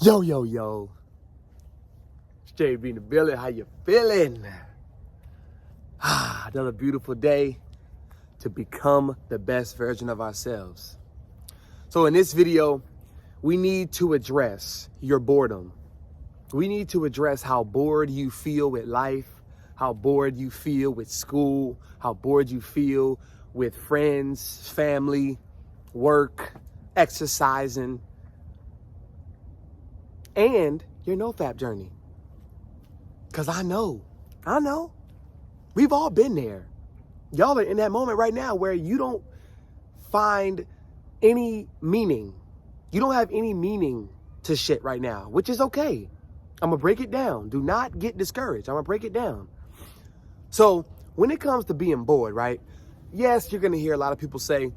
Yo, yo, yo. It's JB in the building. How you feeling? Another beautiful day to become the best version of ourselves. So in this video, we need to address your boredom. We need to address how bored you feel with life, how bored you feel with school, how bored you feel with friends, family, work, exercising, and your NoFap journey. Because I know, we've all been there. Y'all are in that moment right now where you don't find any meaning. You don't have any meaning to shit right now, which is okay. I'm going to break it down. Do not get discouraged. I'm going to break it down. So when it comes to being bored, right? Yes, you're going to hear a lot of people say,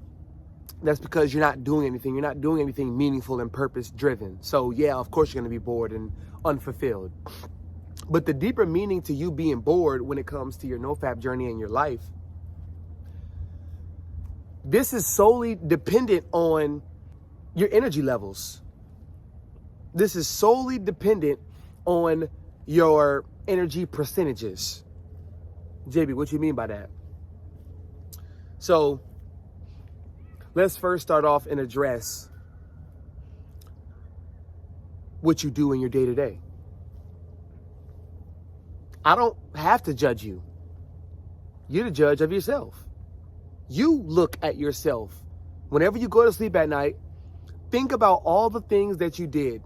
that's because you're not doing anything. You're not doing anything meaningful and purpose-driven. So yeah, of course you're going to be bored and unfulfilled. But the deeper meaning to you being bored when it comes to your NoFap journey in your life, this is solely dependent on your energy levels. This is solely dependent on your energy percentages. JB, what you mean by that? So let's first start off and address what you do in your day-to-day. I don't have to judge you. You're the judge of yourself. You look at yourself. Whenever you go to sleep at night, think about all the things that you did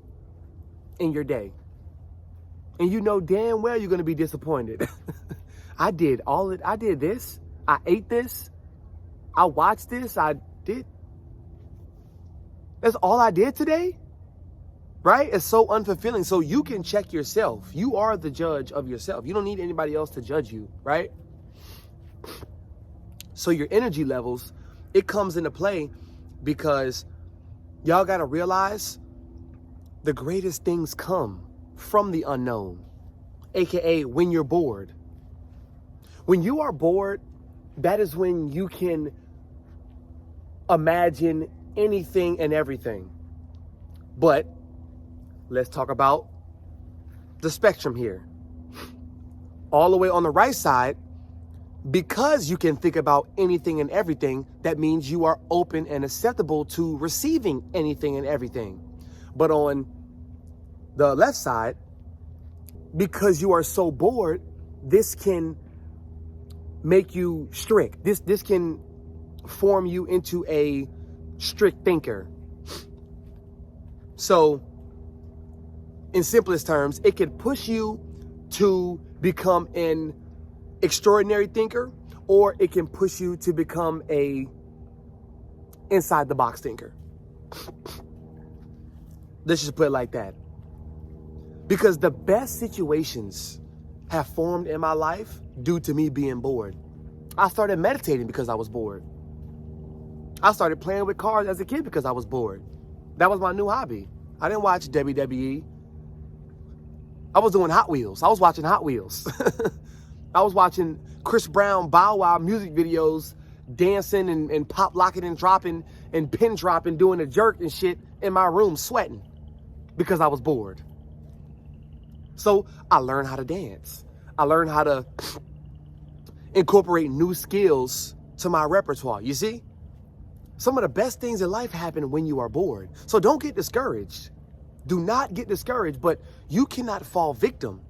in your day. And you know damn well you're going to be disappointed. I did this. I ate this. I watched this. That's all I did today, right? It's so unfulfilling. So you can check yourself. You are the judge of yourself. You don't need anybody else to judge you, right? So your energy levels, it comes into play because y'all got to realize the greatest things come from the unknown, AKA when you're bored. When you are bored, that is when you can imagine anything and everything. But let's talk about the spectrum here. All the way on the right side, because you can think about anything and everything, that means you are open and acceptable to receiving anything and everything. But on the left side, because you are so bored, this can make you strict. This can form you into a strict thinker. So, in simplest terms, it can push you to become an extraordinary thinker, or it can push you to become a inside the box thinker. Let's just put it like that. Because the best situations have formed in my life due to me being bored. I started meditating because I was bored. I started playing with cars as a kid because I was bored. That was my new hobby. I didn't watch WWE. I was doing Hot Wheels. I was watching Hot Wheels. I was watching Chris Brown, Bow Wow music videos, dancing and pop locking and dropping and pin dropping, doing a jerk and shit in my room, sweating because I was bored. So I learned how to dance. I learned how to incorporate new skills to my repertoire. You see? Some of the best things in life happen when you are bored. So don't get discouraged. Do not get discouraged, but you cannot fall victim.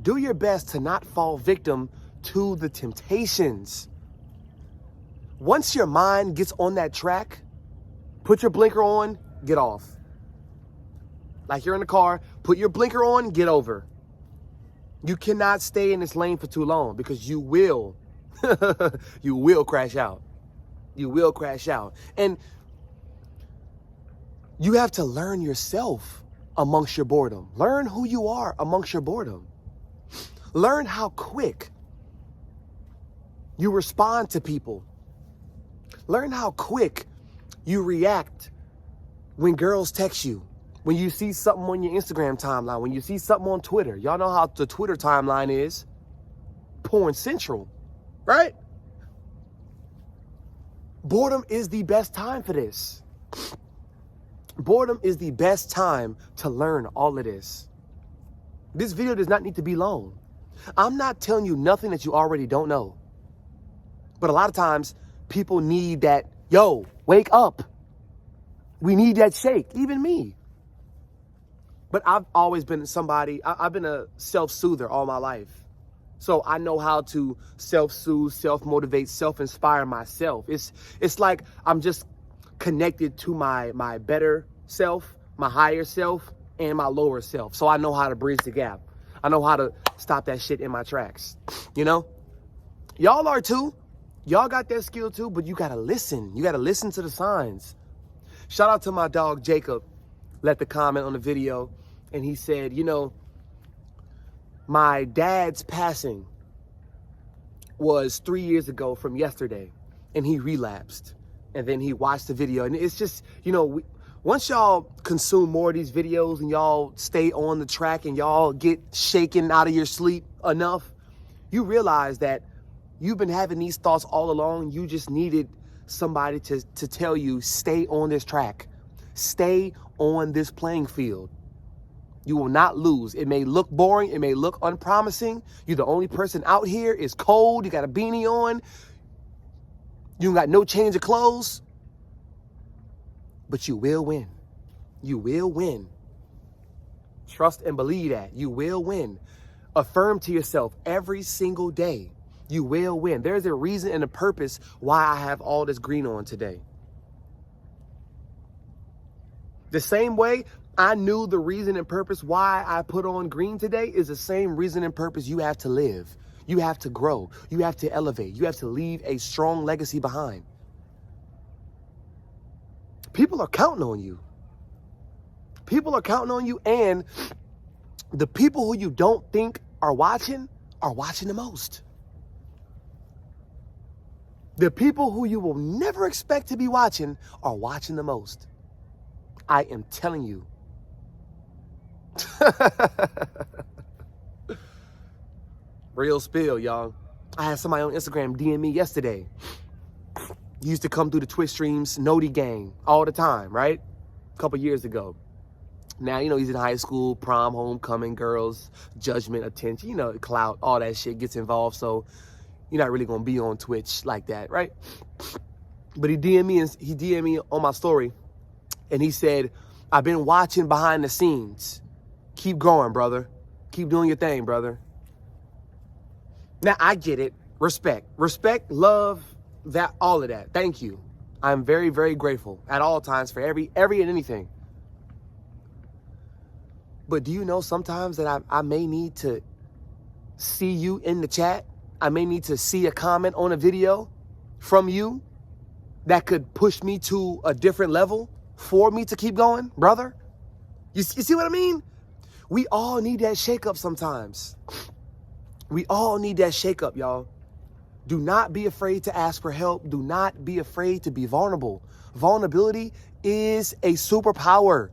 Do your best to not fall victim to the temptations. Once your mind gets on that track, put your blinker on, get off. Like you're in the car, put your blinker on, get over. You cannot stay in this lane for too long because you will crash out. You will crash out. And you have to learn yourself amongst your boredom. Learn who you are amongst your boredom. Learn how quick you respond to people. Learn how quick you react when girls text you. When you see something on your Instagram timeline, when you see something on Twitter. Y'all know how the Twitter timeline is. Porn central, right? Boredom is the best time for this. Boredom is the best time to learn all of this. This video does not need to be long. I'm not telling you nothing that you already don't know. But a lot of times people need that, yo, wake up. We need that shake, even me. But I've always been somebody, I've been a self-soother all my life. So I know how to self-soothe, self-motivate, self-inspire myself. It's like I'm just connected to my better self, my higher self, and my lower self. So I know how to bridge the gap. I know how to stop that shit in my tracks. You know? Y'all are too. Y'all got that skill too, but you gotta listen. You gotta listen to the signs. Shout out to my dog, Jacob. Left a comment on the video, and he said, you know, my dad's passing was 3 years ago from yesterday, and he relapsed. And then he watched the video, and it's just, you know, once y'all consume more of these videos and y'all stay on the track and y'all get shaken out of your sleep enough, you realize that you've been having these thoughts all along. You just needed somebody to tell you, stay on this track. Stay on this playing field. You will not lose. It may look boring. It may look unpromising. You're the only person out here. It's cold. You got a beanie on. You got no change of clothes. But you will win. You will win. Trust and believe that. You will win. Affirm to yourself every single day. You will win. There's a reason and a purpose why I have all this green on today. The same way I knew the reason and purpose why I put on green today is the same reason and purpose you have to live. You have to grow. You have to elevate. You have to leave a strong legacy behind. People are counting on you. People are counting on you, and the people who you don't think are watching the most. The people who you will never expect to be watching are watching the most. I am telling you. Real spill, y'all. I had somebody on Instagram DM me yesterday. He used to come through the Twitch streams, Noti Gang, all the time, right? A couple years ago. Now, you know, he's in high school, prom, homecoming, girls, judgment, attention, you know, clout, all that shit gets involved. So you're not really going to be on Twitch like that, right? But he DM'd me on my story, and he said, I've been watching behind the scenes. Keep going, brother. Keep doing your thing, brother. Now, I get it. Respect, love, that, all of that. Thank you. I'm very, very grateful at all times for every and anything. But do you know sometimes that I may need to see you in the chat? I may need to see a comment on a video from you that could push me to a different level for me to keep going, brother. You see what I mean? We all need that shakeup sometimes. We all need that shakeup, y'all. Do not be afraid to ask for help. Do not be afraid to be vulnerable. Vulnerability is a superpower.